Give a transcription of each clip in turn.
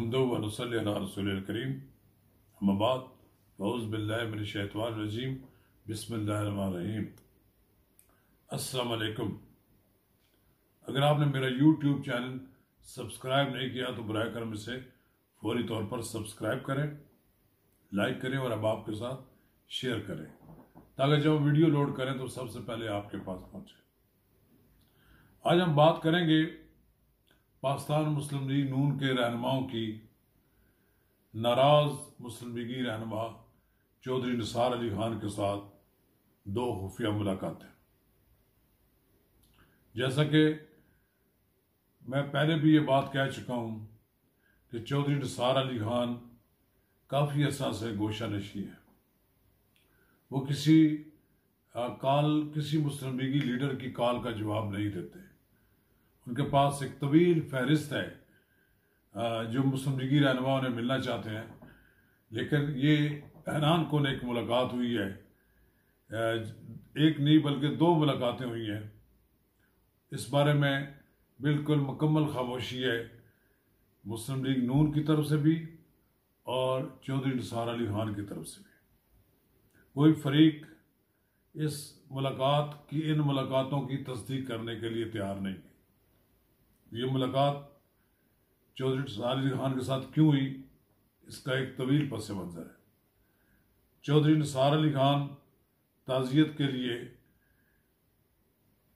नहमदुहु व नसल्ली अला रसूलिल करीम अम्मा बाद औज़ु बिल्लाहि मिनश शैतानिर रजीम बिस्मिल्लाहिर रहमानिर रहीम। अस्सलाम वालेकुम। अगर आपने मेरा यूट्यूब चैनल सब्सक्राइब नहीं किया तो बराए करम इसे फौरी तौर पर सब्सक्राइब करें, लाइक करें और अहबाब के साथ शेयर करें ताकि जब वीडियो लोड करें तो सबसे पहले आपके पास पहुंचे। आज हम बात करेंगे पाकिस्तान मुस्लिम लीग नून के रहनुमाओं की नाराज मुस्लिम लीगी रहनुमा चौधरी निसार अली खान के साथ दो खुफिया मुलाकातें। जैसा कि मैं पहले भी ये बात कह चुका हूँ कि चौधरी निसार अली खान काफ़ी अर्सा से गोशा नशी है। वो किसी मुस्लिम लीगी लीडर की कॉल का जवाब नहीं देते। उनके पास एक तवील फहरिस्त है जो मुस्लिम लीगी रहनुमा उन्हें मिलना चाहते हैं, लेकिन ये हैरान कौन एक मुलाकात हुई है, एक नहीं बल्कि दो मुलाकातें हुई हैं। इस बारे में बिल्कुल मुकम्मल खामोशी है मुस्लिम लीग नून की तरफ से भी और चौधरी निसार अली खान की तरफ से भी। कोई फरीक इन मुलाकातों की तस्दीक करने के लिए तैयार नहीं है। ये मुलाकात चौधरी निसार अली खान के साथ क्यों हुई, इसका एक तवील पस मंज़र है। चौधरी निसार अली खान ताज़ियत के लिए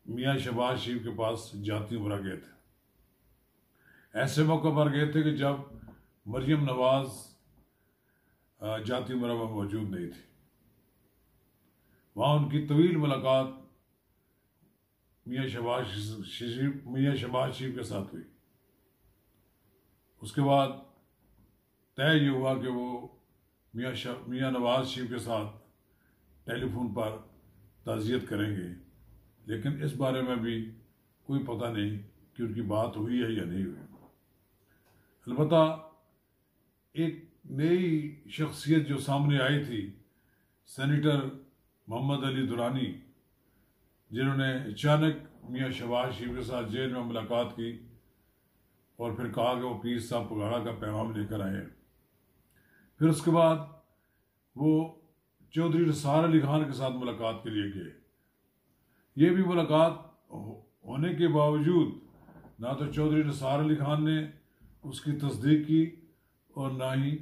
मियाँ शहबाज शरीफ के पास जाती उमरा गए थे। ऐसे मौके पर गए थे कि जब मरियम नवाज जाती उमरा में मौजूद नहीं थी। वहाँ उनकी तवील मुलाकात मियाँ शहबाज शरीफ के साथ हुई। उसके बाद तय ये हुआ कि वो मियाँ नवाज शरीफ के साथ टेलीफोन पर ताज़ियत करेंगे, लेकिन इस बारे में भी कोई पता नहीं कि उनकी बात हुई है या नहीं हुई। अलबत्ता एक नई शख्सियत जो सामने आई थी, सेनेटर मोहम्मद अली दुरानी, जिन्होंने अचानक मियाँ शहबाज शरीफ के साथ जेल में मुलाकात की और फिर कहा कि वो पीर साहब पगाड़ा का पैगाम लेकर आए। फिर उसके बाद वो चौधरी निसार अली खान के साथ मुलाकात के लिए गए। ये भी मुलाकात होने के बावजूद ना तो चौधरी निसार अली खान ने उसकी तस्दीक की और ना ही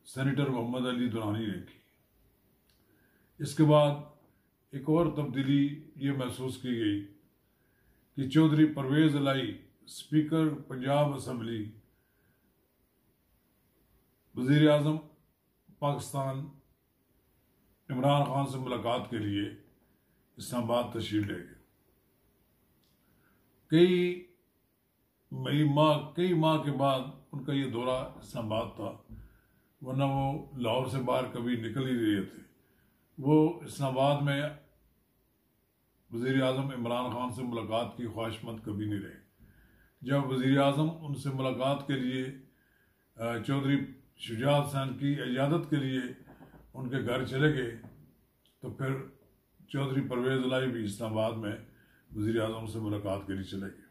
सेनेटर मोहम्मद अली दुरानी ने की। इसके बाद एक और तब्दीली ये महसूस की गई कि चौधरी परवेज़ इलाही स्पीकर पंजाब असम्बली वज़ीर आज़म पाकिस्तान इमरान खान से मुलाकात के लिए इस्लामाबाद तशरीफ ले गए। कई माह के बाद उनका ये दौरा इस्लामाबाद था, वरना वो लाहौर से बाहर कभी निकल ही नहीं रहे थे। वो इस्लामाबाद में वज़ीर आज़म इमरान खान से मुलाकात की ख्वाहिशमंद कभी नहीं रहे। जब वज़ीर आज़म उनसे मुलाकात के लिए चौधरी शुजात हुसैन की इजाज़त के लिए उनके घर चले गए तो फिर चौधरी परवेज़ इलाही भी इस्लामाबाद में वज़ीर आज़म से मुलाकात के लिए चले गए।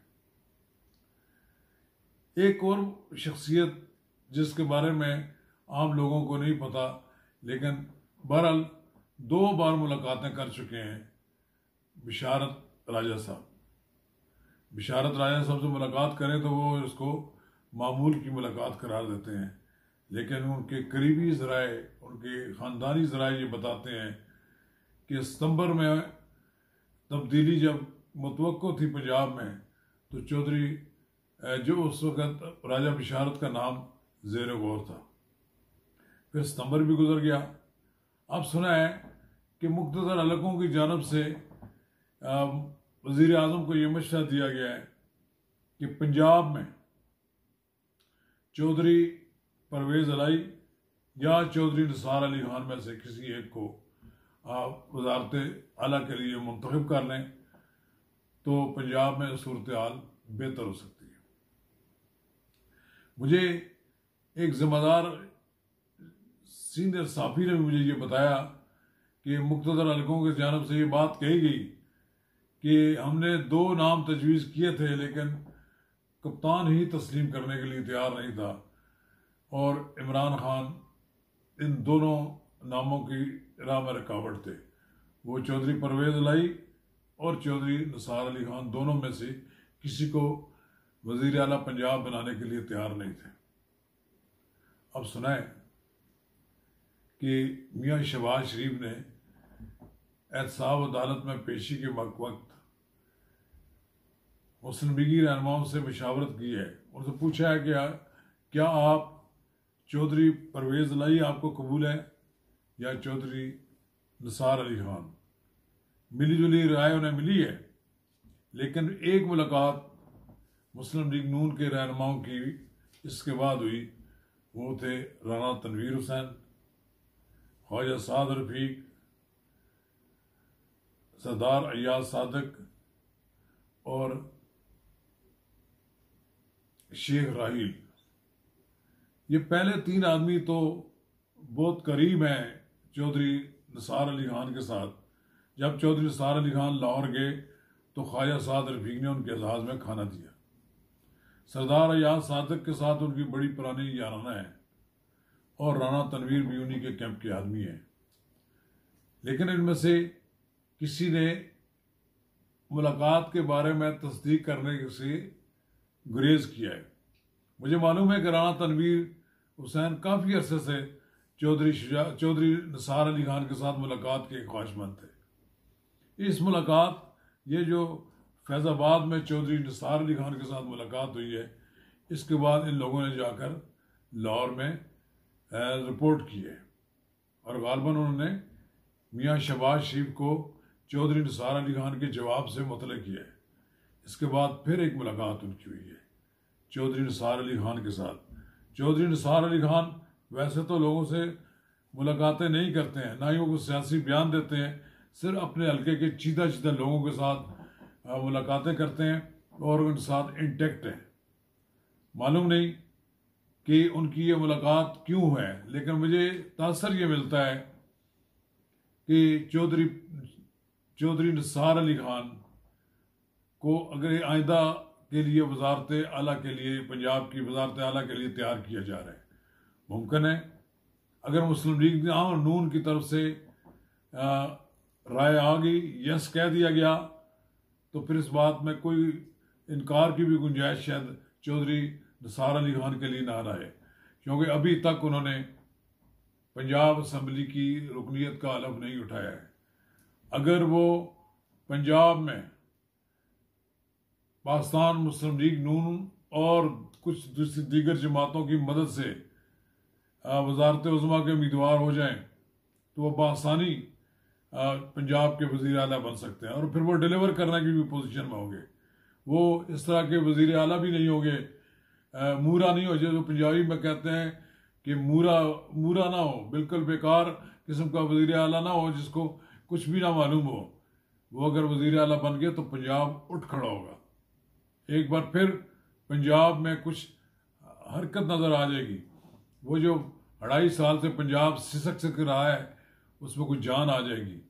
एक और शख्सियत जिसके बारे में आम लोगों को नहीं पता, लेकिन बहरहाल 2 बार मुलाकातें कर चुके हैं, बिशारत राजा साहब। बिशारत राजा साहब से मुलाकात करें तो वो उसको मामूल की मुलाकात करार देते हैं, लेकिन उनके करीबी ज़राए, उनके ख़ानदानी ज़राए ये बताते हैं कि सितंबर में तब्दीली जब मुतवक्को थी पंजाब में, तो चौधरी जो उस वक़्त राजा बिशारत का नाम ज़ेर गौर था। फिर सितंबर भी गुजर गया। अब सुना है कि मुख्तसर हलकों की जानब से वज़ीर आज़म को ये मशवरा दिया गया है कि पंजाब में चौधरी परवेज़ इलाही या चौधरी निसार अली खान में से किसी एक को वज़ारत आला के लिए मुंतखब कर लें तो पंजाब में सूरत हाल बेहतर हो सकती है। मुझे एक ज़िम्मेदार सीनियर साफ़ी ने मुझे ये बताया कि मुख्तसर हलकों की जानब से ये बात कही गई कि हमने 2 नाम तजवीज़ किए थे, लेकिन कप्तान ही तस्लीम करने के लिए तैयार नहीं था और इमरान खान इन दोनों नामों की राह में रुकावट थे। वो चौधरी परवेज़ इलाही और चौधरी निसार अली खान दोनों में से किसी को वज़ीर आला पंजाब बनाने के लिए तैयार नहीं थे। अब सुनाए कि मियाँ शहबाज शरीफ ने एहतसाब अदालत में पेशी के वक्त मुस्लिम लीगी रहनुमाओं से मशावरत की है। उनसे पूछा है कि क्या आप चौधरी परवेज़ इलाही आपको कबूल है या चौधरी निसार अली खान। मिली जुली राय उन्हें मिली है, लेकिन एक मुलाकात मुस्लिम लीग नून के रहनुमाओं की इसके बाद हुई। वो थे राना तनवीर हुसैन, ख्वाजा साद रफीक, सरदार अय्याज सादक और शेख राहील। ये पहले तीन आदमी तो बहुत करीब हैं चौधरी निसार अली खान के साथ। जब चौधरी निसार अली खान लाहौर गए तो ख्वाजा साद रफीक ने उनके एजाज में खाना दिया। सरदार अय्याज सादक के साथ उनकी बड़ी पुरानी याराना है और राना तनवीर भी उन्हीं के कैंप के आदमी हैं। लेकिन इनमें से किसी ने मुलाकात के बारे में तस्दीक करने से गुरेज किया है। मुझे मालूम है कि राना तनवीर हुसैन काफ़ी अरसे से चौधरी निसार अली खान के साथ मुलाकात के ख्वाहिशमंद थे। इस मुलाकात ये जो फैज़ाबाद में चौधरी निसार अली खान के साथ मुलाकात हुई है, इसके बाद इन लोगों ने जाकर लाहौर में रिपोर्ट की है और गालबन उन्होंने मियाँ शहबाज शरीफ को चौधरी निसार अली खान के जवाब से मुतल्लिक़ किया है। इसके बाद फिर एक मुलाकात उनकी हुई है चौधरी निसार अली खान के साथ। चौधरी निसार अली खान वैसे तो लोगों से मुलाकातें नहीं करते हैं, ना ही वो कुछ सियासी बयान देते हैं, सिर्फ अपने हल्के के चीता चीता लोगों के साथ मुलाकातें करते हैं और उनके साथ इंटेक्ट हैं। मालूम नहीं कि उनकी ये मुलाकात क्यों है, लेकिन मुझे तासर ये मिलता है कि चौधरी निसार अली खान को अगर आइंदा के लिए वजारत आला के लिए, पंजाब की वजारत आला के लिए तैयार किया जा रहा है। मुमकिन है अगर मुस्लिम लीग नून की तरफ से राय आ गई, यस कह दिया गया, तो फिर इस बात में कोई इनकार की भी गुंजाइश शायद चौधरी निसार अली खान के लिए ना रहे, क्योंकि अभी तक उन्होंने पंजाब असम्बली की रुकनीत का हलफ नहीं उठाया है। अगर वो पंजाब में पाकिस्तान मुस्लिम लीग नून और कुछ दूसरी दीगर जमातों की मदद से वजारत उज़्मा के उम्मीदवार हो जाएं तो वो बआसानी पंजाब के वज़ीर आला बन सकते हैं और फिर वो डिलीवर करने की भी पोजीशन में होंगे। वो इस तरह के वज़ीर आला भी नहीं होंगे, मूरा नहीं हो, जो पंजाबी में कहते हैं कि मूरा ना हो, बिल्कुल बेकार किस्म का वज़ीर आला ना हो जिसको कुछ भी ना मालूम हो। वो अगर वज़ीर आला बन गए तो पंजाब उठ खड़ा होगा। एक बार फिर पंजाब में कुछ हरकत नज़र आ जाएगी। वो जो 2.5 साल से पंजाब सिसक रहा है उसमें कुछ जान आ जाएगी।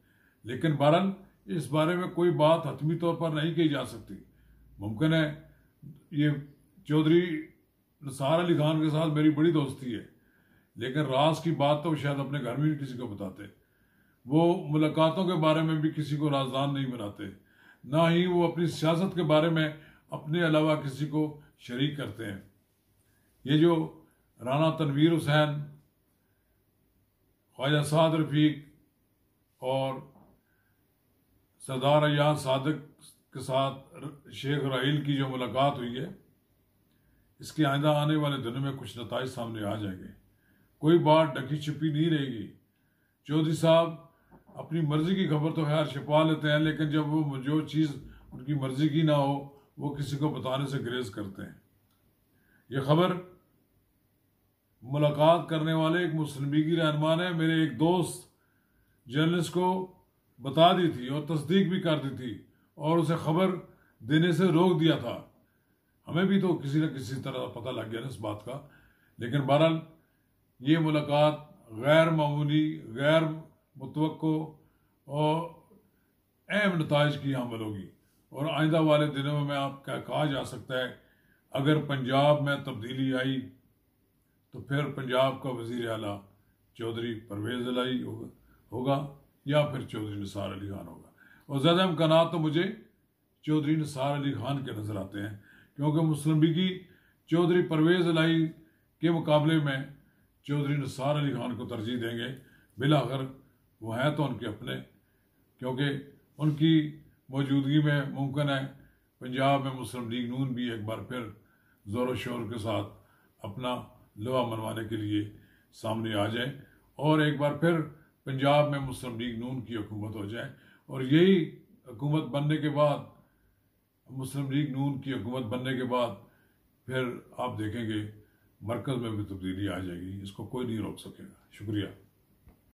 लेकिन बहरहाल इस बारे में कोई बात हतमी तौर पर नहीं कही जा सकती। मुमकिन है ये चौधरी निसार अली खान के साथ मेरी बड़ी दोस्ती है, लेकिन राज की बात तो शायद अपने घर में भी किसी को बताते। वो मुलाकातों के बारे में भी किसी को राजदान नहीं बनाते, ना ही वो अपनी सियासत के बारे में अपने अलावा किसी को शरीक करते हैं। ये जो राना तनवीर हुसैन, ख्वाजा साद रफीक और सरदार अय्याज सादक के साथ शेख राहील की जो मुलाकात हुई है, इसके आइंदा आने वाले दिनों में कुछ नताइज सामने आ जाएंगे। कोई बात ढकी छिपी नहीं रहेगी। चौधरी साहब अपनी मर्जी की खबर तो खैर छिपा लेते हैं, लेकिन जब वो जो चीज़ उनकी मर्जी की ना हो वो किसी को बताने से गुरेज करते हैं। ये खबर मुलाकात करने वाले एक मुस्लिम लीगी रहनुमा ने मेरे एक दोस्त जर्नलिस्ट को बता दी थी और तस्दीक भी कर दी थी और उसे खबर देने से रोक दिया था। हमें भी तो किसी न किसी तरह पता लग गया ना इस बात का। लेकिन बहरहाल ये मुलाकात गैर मामूली, गैर मुतवक्को और अहम नताइज की हामिल होगी और आइंदा वाले दिनों में आप क्या कहा जा सकता है, अगर पंजाब में तब्दीली आई तो फिर पंजाब का वज़ीर आला चौधरी परवेज़ इलाही होगा या फिर चौधरी निसार अली खान होगा। और ज़्यादा इम्कानात तो मुझे चौधरी निसार अली खान के नज़र आते हैं, क्योंकि मुस्लिम लीगी चौधरी परवेज़ इलाही के मुकाबले में चौधरी निसार अली खान को तरजीह देंगे। बिलाखिर वो हैं तो उनके अपने, क्योंकि उनकी मौजूदगी में मुमकिन है पंजाब में मुस्लिम लीग नून भी एक बार फिर ज़ोर शोर के साथ अपना लवा मनवाने के लिए सामने आ जाए और एक बार फिर पंजाब में मुस्लिम लीग नून की हुकूमत हो जाए। और यही हुकूमत बनने के बाद, मुस्लिम लीग नून की हुकूमत बनने के बाद फिर आप देखेंगे मरकज़ में भी तब्दीली आ जाएगी। इसको कोई नहीं रोक सकेगा। शुक्रिया।